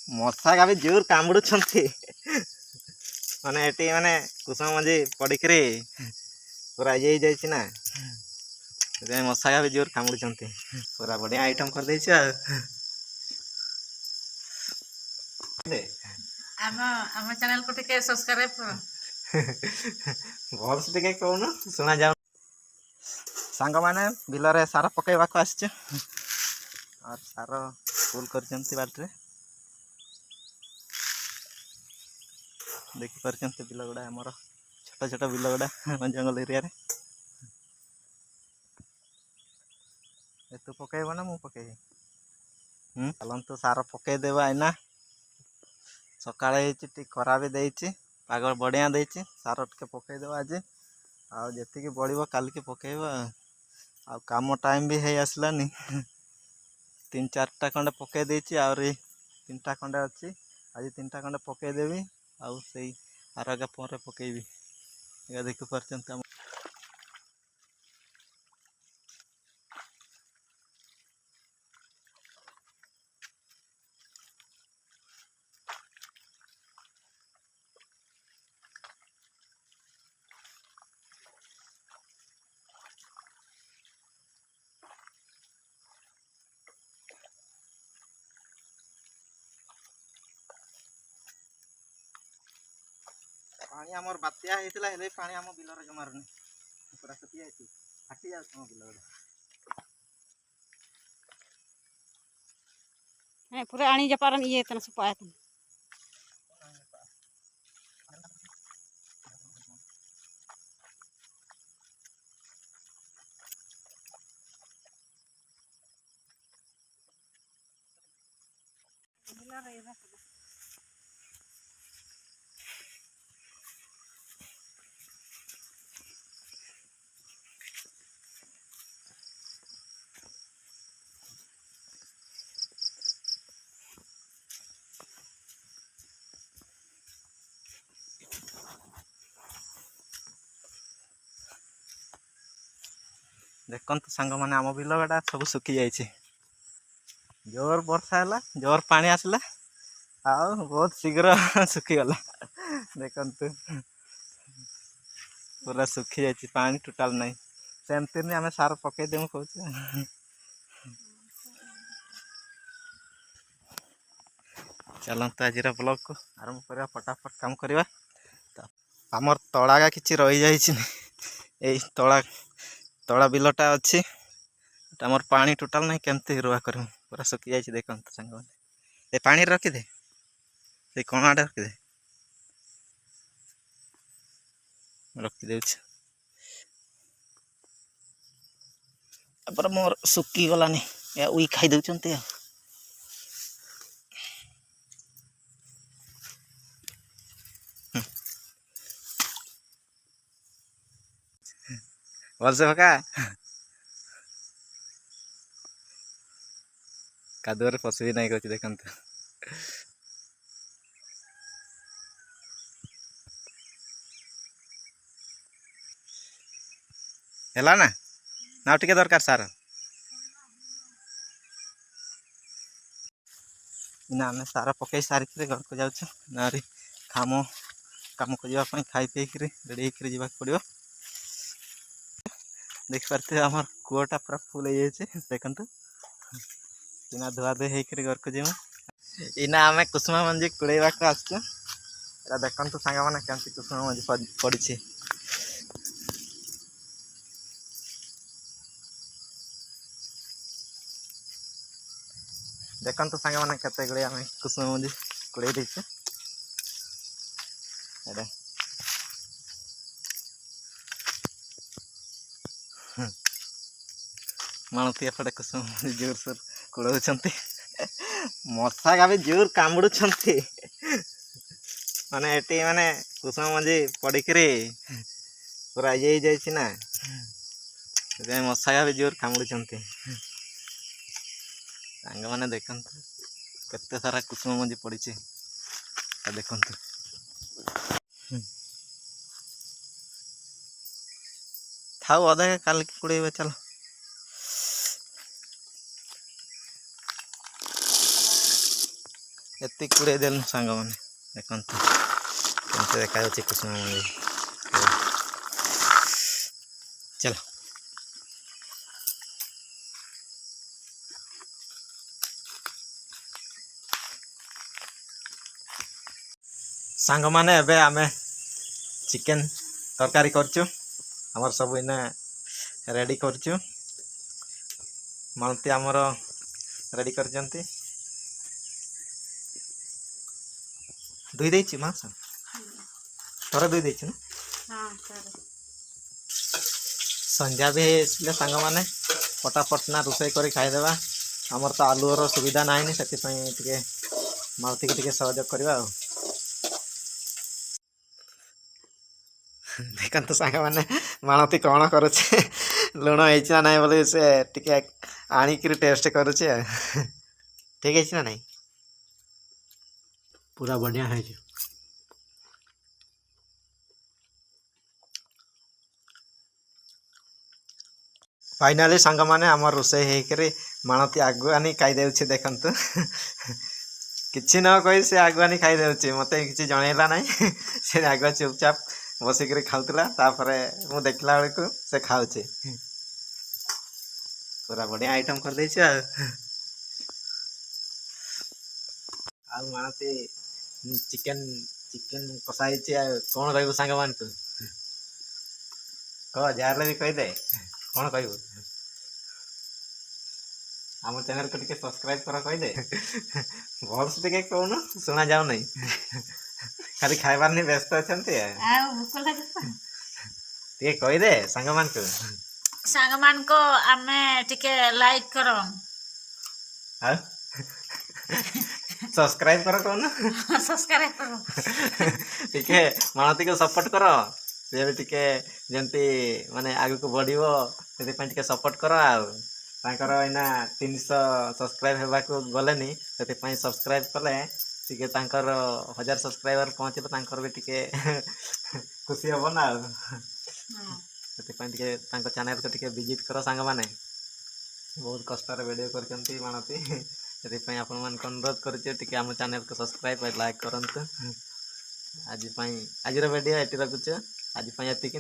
मशा का भी जोर कामुड़ माने एटी माने कुसुम मंजी पड़िकरी पूरा ये ना मशा का भी जोर कामुड़ पूरा बढ़िया आइटम कर देछि आम चैनल को टिके सब्सक्राइब करो भल से टिके कहून शुणा जाऊ सांग माने बिलरे सार पकेवा को आछे और सार फुल करचंती बाटरे देखि परचंती बिल गुडा हमर छोटा छोटा बिल गुडा जंगल एरिया रे तू पकेबो ना मु पकेबी चलंतु सार पके देबा आइना सकाळे टी खरा भी देछि पाग बढ़िया देछि सार टिके पके देबा आज आ जति कि बळिबो काल के पकेबा आ काम टाइम भी हे आसलानी 3-4टा खंडे पके देछि और 3टा खंडे अछि आज 3टा खंडे पके देबी आ सेई आरगा पर पकेबी या देखि परचंत पानी आमर बात्या हेतिला हेले पानी आम बिलर जमारनी पूरा सती आइछि फाटी जा हम बिलर है पूरा आनी जपारन ये तना सुपाया तन देखन तो सांग माने आम बिल गडा सब सुखी जाइछि जोर वर्षा है जोर पानी आसला आ बहुत शीघ्र सुखी गला देखन तो पूरा सुखी जाइछि पानी टोटल नहीं सेमती नहीं आम सार पके देमु कहू चलते आज ब्लॉग को आरंभ करवा फटाफट काम करवा आमर तलागा किसी रही जाइए तला तला बिलटा अच्छी आमर पानी टोटाल नहीं केमती रुआ कर पूरा सुखी जाइए देखते सांग ए पानी रखिदे से कणाटा रखिदे रखिदे मोर सुखी गलानी उई खाई दौरान भलसे भका कादुआ पशु भी नहीं करी देखते है ना ना टे दरकार सार ना आम सार पकई सारिक घर को जाऊँ खाम कम करने खाई पी रेडी होकर पड़ो देखिपारे आम कूटा पूरा फुल हो जाए देखते इना धुआ धुई होकर घर को जीव इना आम कुसुमा मंजी कुड़ेवा को आसचु देखते सांग मैंने केमती कुसुमा मंजी पड़ी देखते सांग मैंने केते गुड़े आम कुसुमा मंजी कुड़े देचे माणती एपटे कुसुम जोर सोर कुड़ाऊँ मशा का भी जोर कामुड़ माने एटी माने कुसुम मंजी पड़िकरी पूरा ये ना मशा का भी जोर कामुड़ सांग मैंने देखते केते सारा कुसुम मंजी पड़ी देखते थाऊ अधा काल के कुड़े चलो ଏତିକି କୁଡ଼େଇ ଦେଲୁ ସାଙ୍ଗମାନେ ଦେଖନ୍ତୁ କେମିତି ଦେଖାଯାଉଛି କୁସୁମ ମଞ୍ଜି। ଚାଲ ସାଙ୍ଗମାନେ ଏବେ ଆମେ ଚିକେନ ତରକାରୀ କରୁଛୁ। ଆମର ସବୁ ଏଇନା ରେଡ଼ି କରୁଛୁ। ମାଳତୀ ଆମର ରେଡ଼ି କରିଛନ୍ତି। ଧୋଇ ଦେଇଛି ମାଂସ ଥରେ ଧୋଇ ଦେଇଛି ନା। ସନ୍ଧ୍ୟା ବି ହେଇଥିଲେ ସାଙ୍ଗମାନେ ଫଟାଫଟ ନା ରୋଷେଇ କରି ଖାଇଦେବା। ଆମର ତ ଆଲୁଅର ସୁବିଧା ନାହିଁ, ସେଥିପାଇଁ ଟିକେ ମାଳତୀକି ଟିକେ ସହଯୋଗ କରିବା ଆଉ। ଦେଖନ୍ତୁ ସାଙ୍ଗମାନେ ମାଳତୀ କ'ଣ କରୁଛି, ଲୁଣ ହେଇଛି ନା ନାହିଁ ବୋଲି ସେ ଟିକେ ଆଣିକିରି ଟେଷ୍ଟ କରୁଛି ଆଉ। ଠିକ୍ ହେଇଛି ନା ନାହିଁ? ପୁରା ବଢ଼ିଆ ହେଇଛି। ଫାଇନାଲି ସାଙ୍ଗମାନେ ଆମର ରୋଷେଇ ହେଇକରି ମାଳତୀ ଆଗୁଆନି ଖାଇଦେଉଛି ଦେଖନ୍ତୁ। କିଛି ନ କହି ସେ ଆଗୁଆନି ଖାଇଦେଉଛି, ମୋତେ କିଛି ଜଣେଇଲା ନାହିଁ। ସେ ଆଗୁଆ ଚୁପଚାପ ବସିକରି ଖାଉଥିଲା, ତାପରେ ମୁଁ ଦେଖିଲା ବେଳକୁ ସେ ଖାଉଛି। ପୁରା ବଢ଼ିଆ ଆଇଟମ୍ କରିଦେଇଛି ଆଉ। ଆଉ ମାଳତୀ ଚିକେନ କଷା ହେଇଛି ଆଉ କ'ଣ କହିବୁ ସାଙ୍ଗମାନଙ୍କୁ? କହ, ଯାହାହେଲେ ବି କହିଦେ, କ'ଣ କହିବୁ? ଆମ ଚ୍ୟାନେଲକୁ ଟିକେ ସବସ୍କ୍ରାଇବ କର କହିଦେ। ଭଲସେ ଟିକେ କହୁନ, ଶୁଣା ଯାଉନାହିଁ। ଖାଲି ଖାଇବାର ନି ବ୍ୟସ୍ତ ଅଛନ୍ତି। ଟିକେ କହିଦେ ସାଙ୍ଗମାନଙ୍କୁ। ସାଙ୍ଗମାନଙ୍କୁ ଆମେ ଟିକେ ଲାଇକ୍ କର, ଆଉ ସବସ୍କ୍ରାଇବ କର କହୁନ। ସବସ୍କ୍ରାଇବ କର, ଟିକେ ମାଳତୀକୁ ସପୋର୍ଟ କର। ସିଏ ବି ଟିକେ ଯେମିତି ମାନେ ଆଗକୁ ବଢ଼ିବ, ସେଥିପାଇଁ ଟିକେ ସପୋର୍ଟ କର ଆଉ। ତାଙ୍କର ଏଇନା 300 ସବସ୍କ୍ରାଇବ ହେବାକୁ ଗଲେନି, ସେଥିପାଇଁ ସବସ୍କ୍ରାଇବ କଲେ ଟିକେ ତାଙ୍କର 1000 ସବସ୍କ୍ରାଇବର ପହଞ୍ଚିଲେ ତାଙ୍କର ବି ଟିକେ ଖୁସି ହବ ନା ଆଉ। ସେଥିପାଇଁ ଟିକେ ତାଙ୍କ ଚ୍ୟାନେଲକୁ ଟିକେ ଭିଜିଟ୍ କର ସାଙ୍ଗମାନେ। ବହୁତ କଷ୍ଟରେ ଭିଡ଼ିଓ କରିଛନ୍ତି ମାଳତୀ, ସେଥିପାଇଁ ଆପଣମାନଙ୍କୁ ଅନୁରୋଧ କରୁଛି ଟିକେ ଆମ ଚ୍ୟାନେଲକୁ ସବସ୍କ୍ରାଇବ ଲାଇକ୍ କରନ୍ତୁ। ଆଜିର ଭିଡ଼ିଓ ଏଠି ରଖୁଛୁ। ଆଜି ପାଇଁ ଏତିକି।